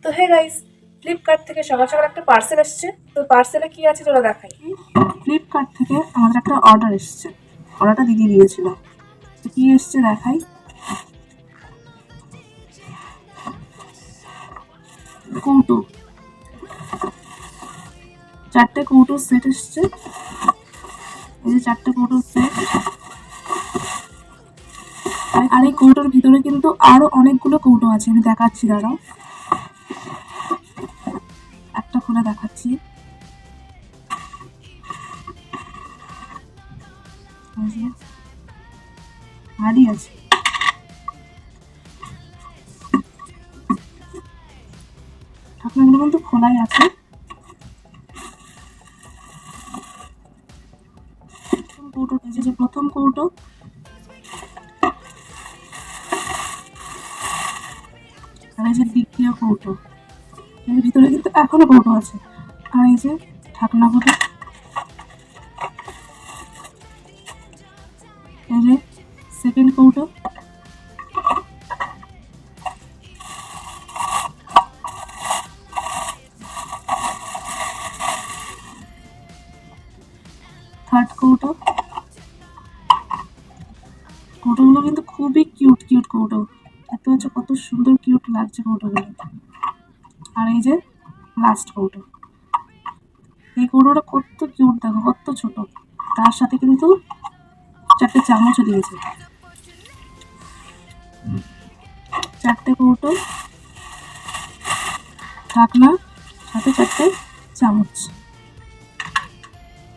তো hey guys, Flipkart থেকে সকাল সকাল একটা পার্সেল এসছে। তো পার্সেলে কি আছে চলো দেখাই। ফ্লিপকার্ট থেকে আমাদের একটা অর্ডার এসছে, অর্ডারটা দিদি দিয়েছিল। তো কি এসছে দেখাই। কৌটো, 4টে কৌটোর সেট এসছে। এই যে 4টে কৌটোর সেট। আর এই কৌটোর ভিতরে কিন্তু আরো অনেকগুলো কৌটো আছে, আমি দেখাচ্ছি, দাঁড়াও একটা খুলে দেখাচ্ছি। হাড়ি আছে, ঢাকনাগুলো কিন্তু খোলাই আছে। কৌটো, এই যে প্রথম কৌটো, আর এই যে দ্বিতীয় কৌটো, এর ভিতরে কিন্তু এখনো কৌটো আছে। আর এই যে ঢাকনাগুলো, এই যে সেকেন্ড কৌটো, থার্ড কৌটো। কৌটোগুলো কিন্তু খুবই কিউট কিউট কৌটো, এত হচ্ছে কত সুন্দর কিউট লাগছে কৌটোগুলো। আর এই যে লাস্ট কৌটো, এই কৌটোটা কত কিউট, দেখো কত ছোট। তার সাথে কিন্তু 4টে চামচও দিয়েছে। 4টে কৌটো, ঢাকনা, সাথে 4টে চামচ,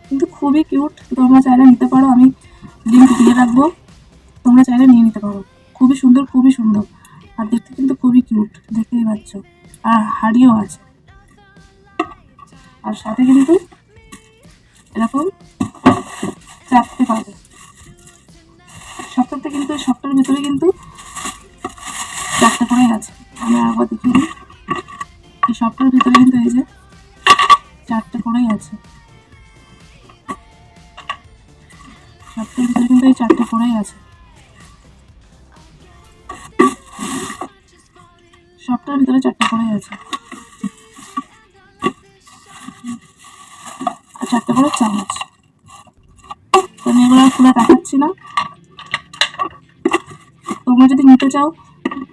কিন্তু খুবই কিউট। তোমরা চাইলে নিতে পারো, আমি লিঙ্ক দিয়ে রাখবো, তোমরা চাইলে নিয়ে নিতে পারো। খুবই সুন্দর, খুবই সুন্দর, আর দেখতে কিন্তু খুবই কিউট, দেখতেই পাচ্ছ। আর হাড়িও আছে, আর সাথে কিন্তু এরকম 4টে পাবে। সবটাতে কিন্তু সবটার ভিতরে কিন্তু 4টে করেই আছে। আমি আরেকবার দেখিয়ে দিই, এই সবটার ভিতরে কিন্তু এই যে 4টে করেই আছে। সবটার ভিতরে কিন্তু এই 4টে করেই আছে, সবটার ভিতরে 4টে করেই আছে। আর 4টে করে চামচ। তো আমি এগুলো খুলে দেখাচ্ছি না। তোমরা যদি নিতে চাও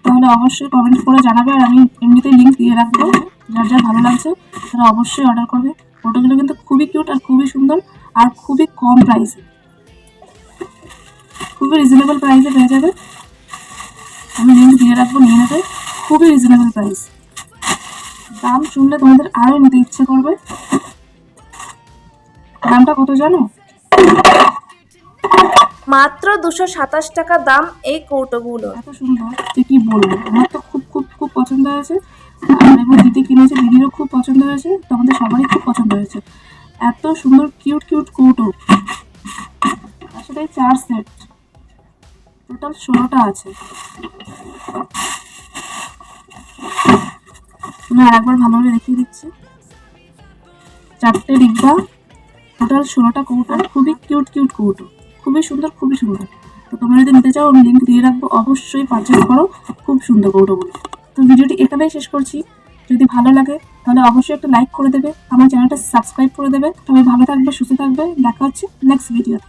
তাহলে অবশ্যই কমেন্ট করে জানাবে, আর আমি এমনিতেই লিঙ্ক দিয়ে রাখবো। যার যার ভালো লাগছে তারা অবশ্যই অর্ডার করবে। ফটোগুলো কিন্তু খুবই কিউট আর খুবই সুন্দর, আর খুবই কম প্রাইসে, খুবই রিজনেবল প্রাইসে পেয়ে যাবে। আমি লিঙ্ক দিয়ে রাখবো, নিয়ে নেবে। খুবই রিজনেবল প্রাইস, দাম শুনলে তোমাদের আরও নিতে ইচ্ছে করবে। দামটা কত জানো? মাত্র 227 টাকা দাম এই কৌটোগুলো। এত সুন্দর যে কি বলবো, আমার তো খুব খুব খুব পছন্দ হয়েছে। আর এবার দিদি কিনেছে, দিদিরও খুব পছন্দ হয়েছে, তো আমাদের সবারই খুব পছন্দ হয়েছে। এত সুন্দর কিউট কিউট কৌটো, তার সাথে 4 সেট, টোটাল 16টা আছে। আমি আরেকবার ভালোভাবে দেখিয়ে দিচ্ছি। 4টে ডিব্বা, টোটাল 16টা কৌটো, খুবই কিউট কিউট কৌটো, খুবই সুন্দর, খুবই সুন্দর। তো তোমরা যদি নিতে চাও আমি লিঙ্ক দিয়ে রাখবো, অবশ্যই পারচেস করো, খুব সুন্দর কৌটোগুলো। তো ভিডিওটি এখানেই শেষ করছি। যদি ভালো লাগে তাহলে অবশ্যই একটা লাইক করে দেবে, আমার চ্যানেলটা সাবস্ক্রাইব করে দেবে। সবাই ভালো থাকবে, সুস্থ থাকবে, দেখা হচ্ছে নেক্সট ভিডিওতে।